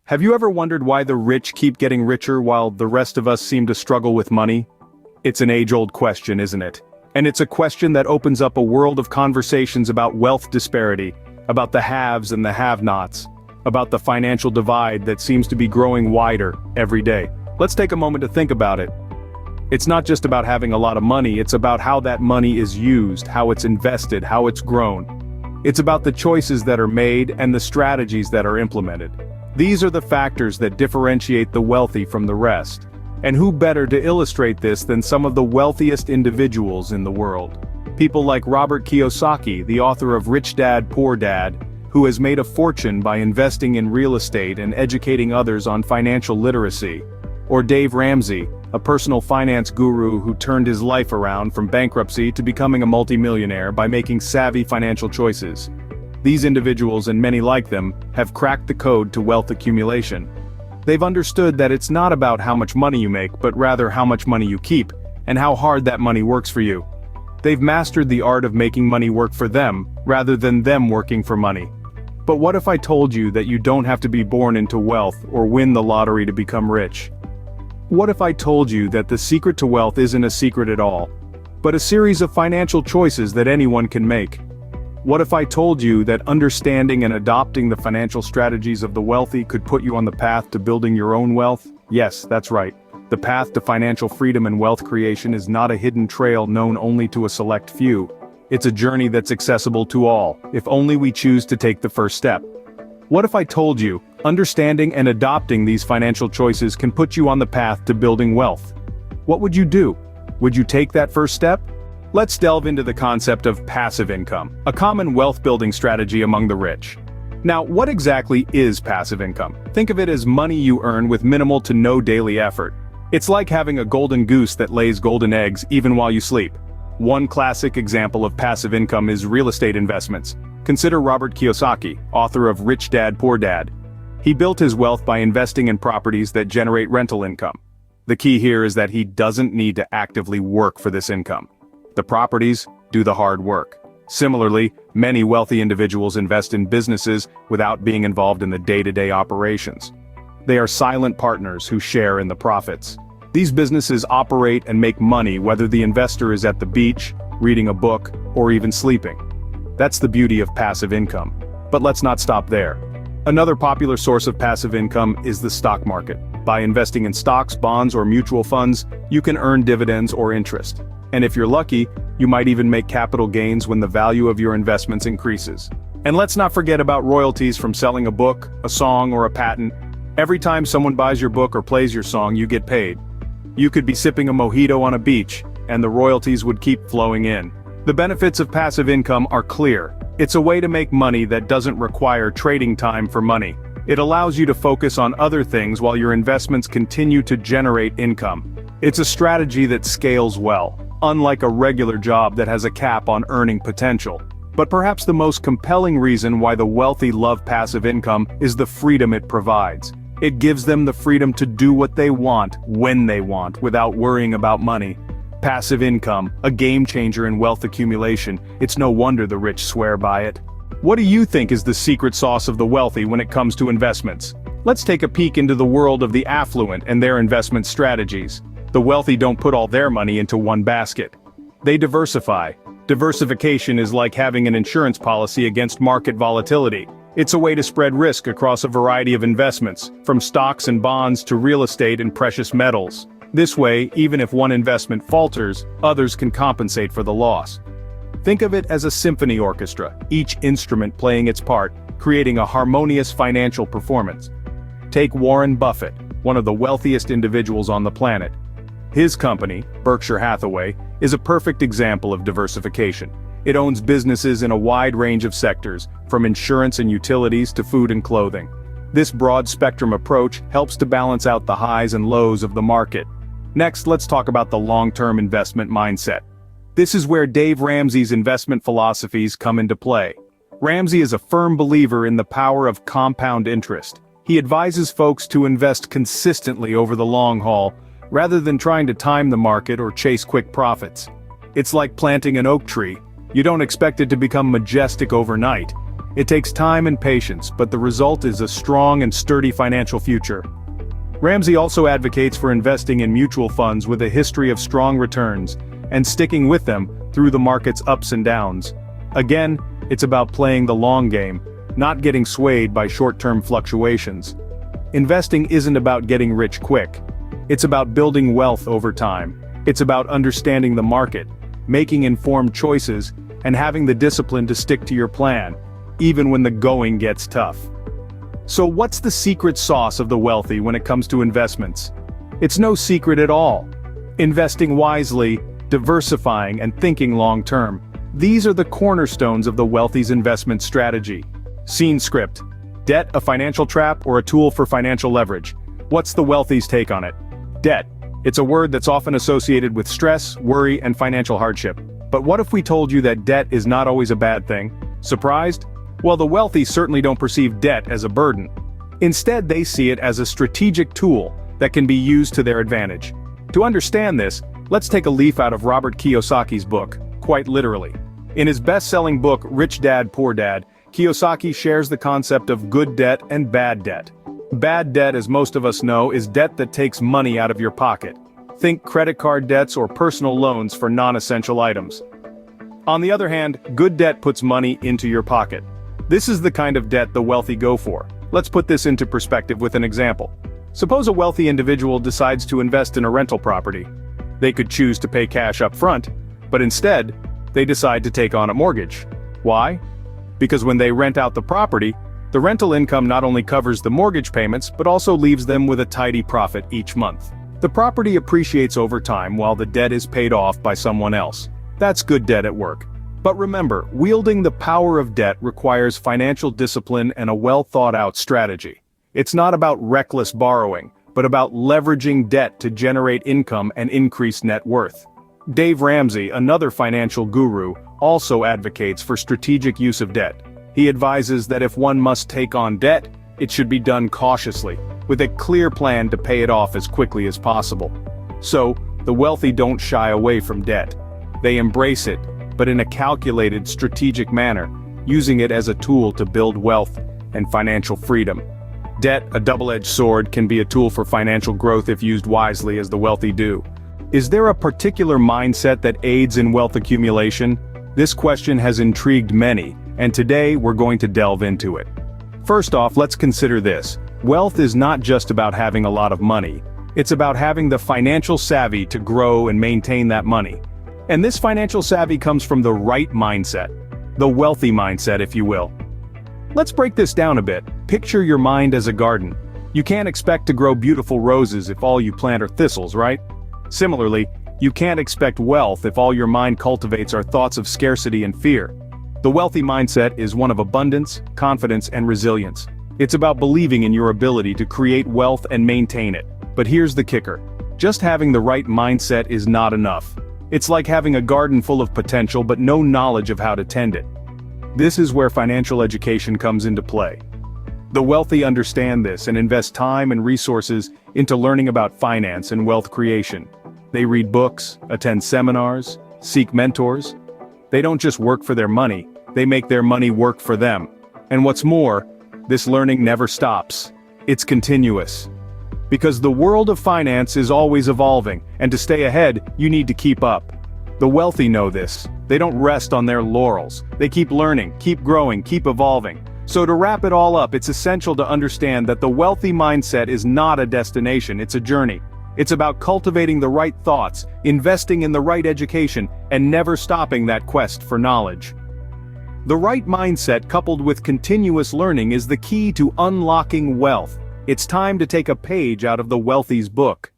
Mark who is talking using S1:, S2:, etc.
S1: Have you ever wondered why the rich keep getting richer while the rest of us seem to struggle with money? It's an age-old question, isn't it? And it's a question that opens up a world of conversations about wealth disparity, about the haves and the have-nots, about the financial divide that seems to be growing wider every day. Let's take a moment to think about it. It's not just about having a lot of money, it's about how that money is used, how it's invested, how it's grown. It's about the choices that are made and the strategies that are implemented. These are the factors that differentiate the wealthy from the rest. And who better to illustrate this than some of the wealthiest individuals in the world? People like Robert Kiyosaki, the author of Rich Dad, Poor Dad, who has made a fortune by investing in real estate and educating others on financial literacy. Or Dave Ramsey, a personal finance guru who turned his life around from bankruptcy to becoming a multimillionaire by making savvy financial choices. These individuals and many like them have cracked the code to wealth accumulation. They've understood that it's not about how much money you make, but rather how much money you keep, and how hard that money works for you. They've mastered the art of making money work for them, rather than them working for money. But what if I told you that you don't have to be born into wealth or win the lottery to become rich? What if I told you that the secret to wealth isn't a secret at all, but a series of financial choices that anyone can make? What if I told you that understanding and adopting the financial strategies of the wealthy could put you on the path to building your own wealth? Yes, that's right. The path to financial freedom and wealth creation is not a hidden trail known only to a select few. It's a journey that's accessible to all, if only we choose to take the first step. What if I told you, understanding and adopting these financial choices can put you on the path to building wealth? What would you do? Would you take that first step? Let's delve into the concept of passive income, a common wealth-building strategy among the rich. Now, what exactly is passive income? Think of it as money you earn with minimal to no daily effort. It's like having a golden goose that lays golden eggs even while you sleep. One classic example of passive income is real estate investments. Consider Robert Kiyosaki, author of Rich Dad, Poor Dad. He built his wealth by investing in properties that generate rental income. The key here is that he doesn't need to actively work for this income. The properties do the hard work. Similarly, many wealthy individuals invest in businesses without being involved in the day-to-day operations. They are silent partners who share in the profits. These businesses operate and make money whether the investor is at the beach, reading a book, or even sleeping. That's the beauty of passive income. But let's not stop there. Another popular source of passive income is the stock market. By investing in stocks, bonds, or mutual funds, you can earn dividends or interest. And if you're lucky, you might even make capital gains when the value of your investments increases. And let's not forget about royalties from selling a book, a song, or a patent. Every time someone buys your book or plays your song, you get paid. You could be sipping a mojito on a beach, and the royalties would keep flowing in. The benefits of passive income are clear. It's a way to make money that doesn't require trading time for money. It allows you to focus on other things while your investments continue to generate income. It's a strategy that scales well, unlike a regular job that has a cap on earning potential. But perhaps the most compelling reason why the wealthy love passive income is the freedom it provides. It gives them the freedom to do what they want, when they want, without worrying about money. Passive income, a game changer in wealth accumulation, it's no wonder the rich swear by it. What do you think is the secret sauce of the wealthy when it comes to investments? Let's take a peek into the world of the affluent and their investment strategies. The wealthy don't put all their money into one basket. They diversify. Diversification is like having an insurance policy against market volatility. It's a way to spread risk across a variety of investments, from stocks and bonds to real estate and precious metals. This way, even if one investment falters, others can compensate for the loss. Think of it as a symphony orchestra, each instrument playing its part, creating a harmonious financial performance. Take Warren Buffett, one of the wealthiest individuals on the planet. His company, Berkshire Hathaway, is a perfect example of diversification. It owns businesses in a wide range of sectors, from insurance and utilities to food and clothing. This broad-spectrum approach helps to balance out the highs and lows of the market. Next, let's talk about the long-term investment mindset. This is where Dave Ramsey's investment philosophies come into play. Ramsey is a firm believer in the power of compound interest. He advises folks to invest consistently over the long haul, rather than trying to time the market or chase quick profits. It's like planting an oak tree. You don't expect it to become majestic overnight. It takes time and patience, but the result is a strong and sturdy financial future. Ramsey also advocates for investing in mutual funds with a history of strong returns, and sticking with them through the market's ups and downs. Again, it's about playing the long game, not getting swayed by short-term fluctuations. Investing isn't about getting rich quick. It's about building wealth over time. It's about understanding the market, making informed choices, and having the discipline to stick to your plan, even when the going gets tough. So what's the secret sauce of the wealthy when it comes to investments? It's no secret at all. Investing wisely, diversifying, and thinking long-term. These are the cornerstones of the wealthy's investment strategy. Scene script. Debt a financial trap or a tool for financial leverage? What's the wealthy's take on it? Debt. It's a word that's often associated with stress, worry, and financial hardship. But what if we told you that debt is not always a bad thing? Surprised? Well, the wealthy certainly don't perceive debt as a burden. Instead, they see it as a strategic tool that can be used to their advantage. To understand this, let's take a leaf out of Robert Kiyosaki's book, quite literally. In his best-selling book, Rich Dad, Poor Dad, Kiyosaki shares the concept of good debt and bad debt. Bad debt, as most of us know, is debt that takes money out of your pocket. Think credit card debts or personal loans for non-essential items. On the other hand, good debt puts money into your pocket. This is the kind of debt the wealthy go for. Let's put this into perspective with an example. Suppose a wealthy individual decides to invest in a rental property. They could choose to pay cash up front, but instead, they decide to take on a mortgage. Why? Because when they rent out the property, the rental income not only covers the mortgage payments but also leaves them with a tidy profit each month. The property appreciates over time while the debt is paid off by someone else. That's good debt at work. But remember, wielding the power of debt requires financial discipline and a well-thought-out strategy. It's not about reckless borrowing, but about leveraging debt to generate income and increase net worth. Dave Ramsey, another financial guru, also advocates for strategic use of debt. He advises that if one must take on debt, it should be done cautiously, with a clear plan to pay it off as quickly as possible. So, the wealthy don't shy away from debt. They embrace it, but in a calculated, strategic manner, using it as a tool to build wealth and financial freedom. Debt, a double-edged sword, can be a tool for financial growth if used wisely, as the wealthy do. Is there a particular mindset that aids in wealth accumulation? This question has intrigued many, and today we're going to delve into it. First off, let's consider this. Wealth is not just about having a lot of money. It's about having the financial savvy to grow and maintain that money. And this financial savvy comes from the right mindset. The wealthy mindset, if you will. Let's break this down a bit. Picture your mind as a garden. You can't expect to grow beautiful roses if all you plant are thistles, right? Similarly, you can't expect wealth if all your mind cultivates are thoughts of scarcity and fear. The wealthy mindset is one of abundance, confidence, and resilience. It's about believing in your ability to create wealth and maintain it. But here's the kicker. Just having the right mindset is not enough. It's like having a garden full of potential but no knowledge of how to tend it. This is where financial education comes into play. The wealthy understand this and invest time and resources into learning about finance and wealth creation. They read books, attend seminars, seek mentors. They don't just work for their money, they make their money work for them. And what's more, this learning never stops. It's continuous. Because the world of finance is always evolving, and to stay ahead, you need to keep up. The wealthy know this. They don't rest on their laurels. They keep learning, keep growing, keep evolving. So to wrap it all up, it's essential to understand that the wealthy mindset is not a destination, it's a journey. It's about cultivating the right thoughts, investing in the right education, and never stopping that quest for knowledge. The right mindset coupled with continuous learning is the key to unlocking wealth. It's time to take a page out of the wealthy's book.